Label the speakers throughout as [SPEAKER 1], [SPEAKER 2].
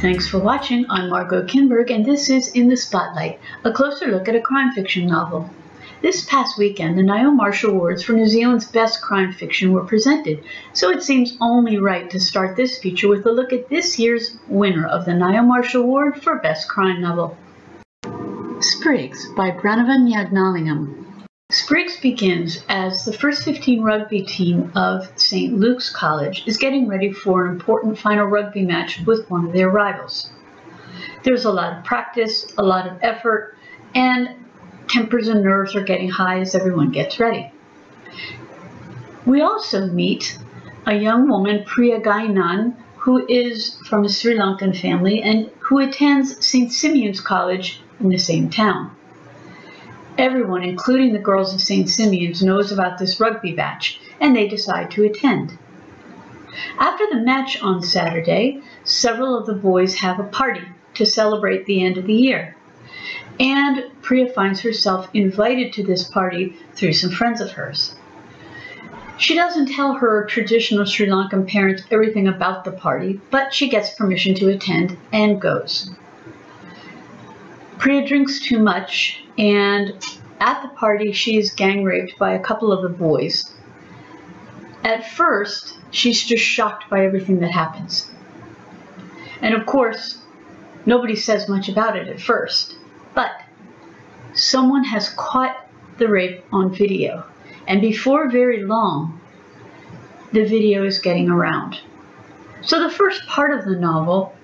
[SPEAKER 1] Thanks for watching. I'm Margot Kinberg, and this is In the Spotlight, a closer look at a crime fiction novel. This past weekend, the Niall Marshall Awards for New Zealand's Best Crime Fiction were presented, so it seems only right to start this feature with a look at this year's winner of the Niall Marshall Award for Best Crime Novel. Sprigs by Brannavan Gnanalingam. Sprigs begins as the first 15 rugby team of St. Luke's College is getting ready for an important final rugby match with one of their rivals. There's a lot of practice, a lot of effort, and tempers and nerves are getting high as everyone gets ready. We also meet a young woman, Priya Gainan, who is from a Sri Lankan family and who attends St. Simeon's College in the same town. Everyone, including the girls of St. Simeon's, knows about this rugby match, and they decide to attend. After the match on Saturday, several of the boys have a party to celebrate the end of the year, and Priya finds herself invited to this party through some friends of hers. She doesn't tell her traditional Sri Lankan parents everything about the party, but she gets permission to attend and goes. Priya drinks too much, and at the party she's gang raped by a couple of the boys. At first, she's just shocked by everything that happens. And of course, nobody says much about it at first, but someone has caught the rape on video, and before very long, the video is getting around. So the first part of the novel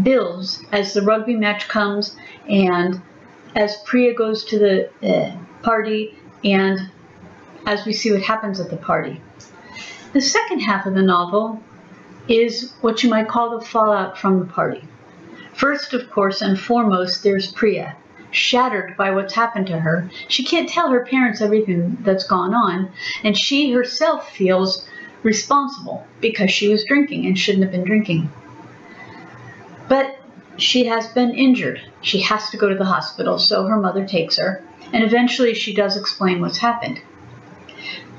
[SPEAKER 1] builds as the rugby match comes and as Priya goes to the party and as we see what happens at the party. The second half of the novel is what you might call the fallout from the party. First, of course, and foremost, there's Priya, shattered by what's happened to her. She can't tell her parents everything that's gone on, and she herself feels responsible because she was drinking and shouldn't have been drinking. But she has been injured. She has to go to the hospital, so her mother takes her, and eventually she does explain what's happened.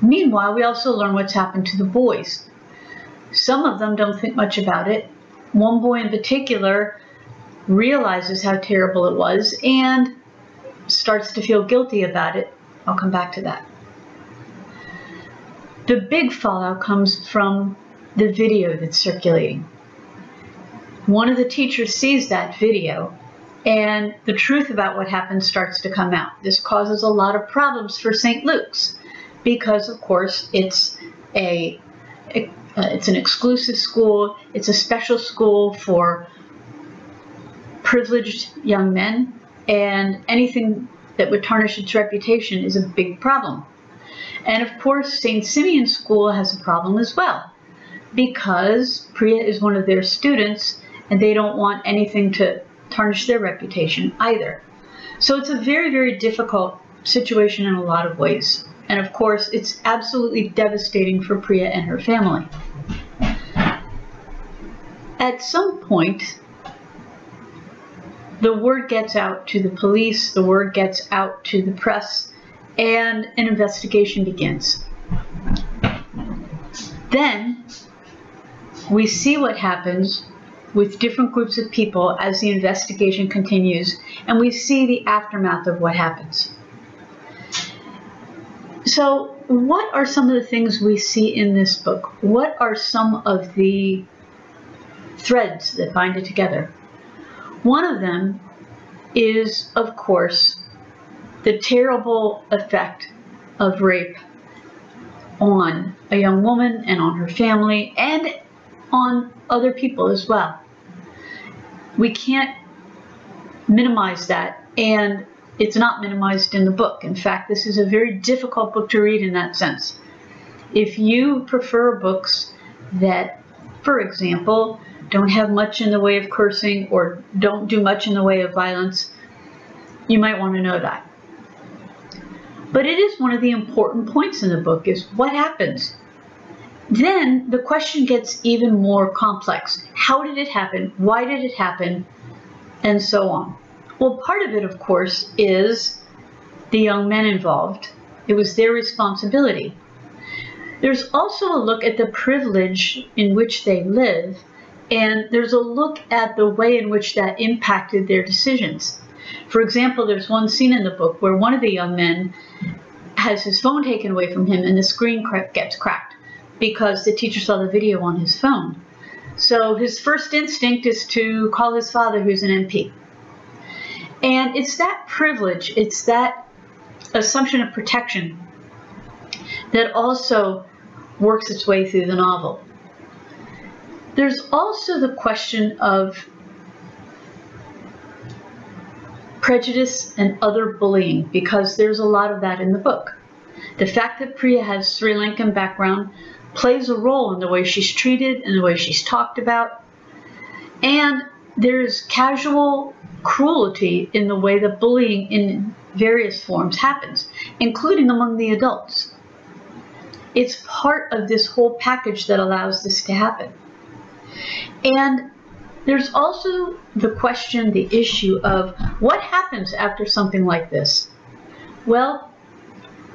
[SPEAKER 1] Meanwhile, we also learn what's happened to the boys. Some of them don't think much about it. One boy in particular realizes how terrible it was and starts to feel guilty about it. I'll come back to that. The big fallout comes from the video that's circulating. One of the teachers sees that video, and the truth about what happened starts to come out. This causes a lot of problems for St. Luke's because, of course, it's an exclusive school. It's a special school for privileged young men, and anything that would tarnish its reputation is a big problem. And of course, St. Simeon's School has a problem as well because Priya is one of their students and they don't want anything to tarnish their reputation either. So it's a very, very difficult situation in a lot of ways. And of course, it's absolutely devastating for Priya and her family. At some point, the word gets out to the police, the word gets out to the press, and an investigation begins. Then we see what happens with different groups of people as the investigation continues, and we see the aftermath of what happens. So what are some of the things we see in this book? What are some of the threads that bind it together? One of them is, of course, the terrible effect of rape on a young woman and on her family and on other people as well. We can't minimize that, and it's not minimized in the book. In fact, this is a very difficult book to read in that sense. If you prefer books that, for example, don't have much in the way of cursing or don't do much in the way of violence, you might want to know that. But it is one of the important points in the book is what happens. Then the question gets even more complex. How did it happen? Why did it happen? And so on. Well, part of it, of course, is the young men involved. It was their responsibility. There's also a look at the privilege in which they live And there's a look at the way in which that impacted their decisions. For example, there's one scene in the book where one of the young men has his phone taken away from him and the screen gets cracked because the teacher saw the video on his phone. So his first instinct is to call his father, who's an MP. And it's that privilege, it's that assumption of protection that also works its way through the novel. There's also the question of prejudice and other bullying, because there's a lot of that in the book. The fact that Priya has Sri Lankan background plays a role in the way she's treated and the way she's talked about. And there's casual cruelty in the way that bullying in various forms happens, including among the adults. It's part of this whole package that allows this to happen. And there's also the question, the issue of what happens after something like this. Well,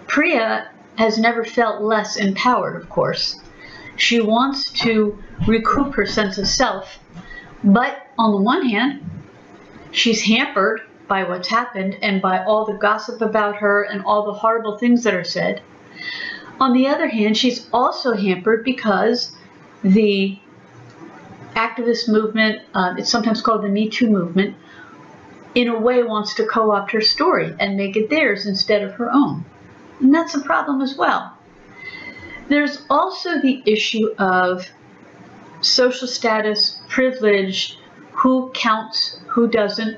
[SPEAKER 1] Priya has never felt less empowered, of course. She wants to recoup her sense of self, but on the one hand, she's hampered by what's happened and by all the gossip about her and all the horrible things that are said. On the other hand, she's also hampered because the activist movement, it's sometimes called the Me Too movement, in a way wants to co-opt her story and make it theirs instead of her own. And that's a problem as well. There's also the issue of social status, privilege, who counts, who doesn't,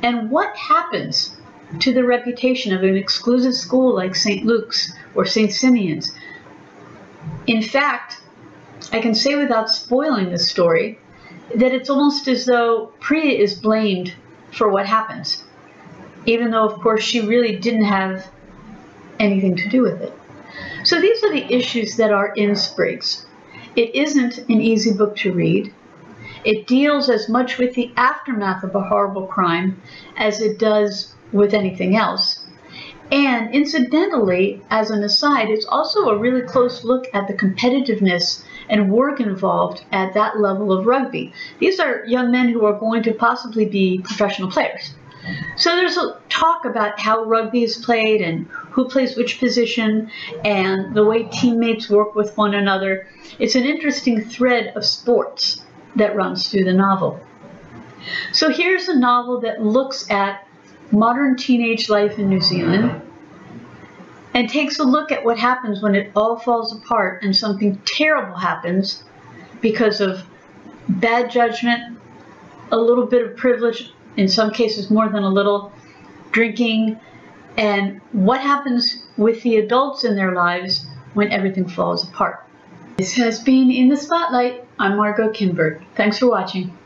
[SPEAKER 1] and what happens to the reputation of an exclusive school like St. Luke's or St. Simeon's. In fact, I can say without spoiling the story that it's almost as though Priya is blamed for what happens, even though, of course, she really didn't have anything to do with it. So these are the issues that are in Sprigs. It isn't an easy book to read. It deals as much with the aftermath of a horrible crime as it does with anything else. And incidentally, as an aside, it's also a really close look at the competitiveness and work involved at that level of rugby. These are young men who are going to possibly be professional players. So there's a talk about how rugby is played and who plays which position and the way teammates work with one another. It's an interesting thread of sports that runs through the novel. So here's a novel that looks at modern teenage life in New Zealand and takes a look at what happens when it all falls apart and something terrible happens because of bad judgment, a little bit of privilege, in some cases more than a little, drinking, and what happens with the adults in their lives when everything falls apart. This has been In the Spotlight. I'm Margot Kinberg. Thanks for watching.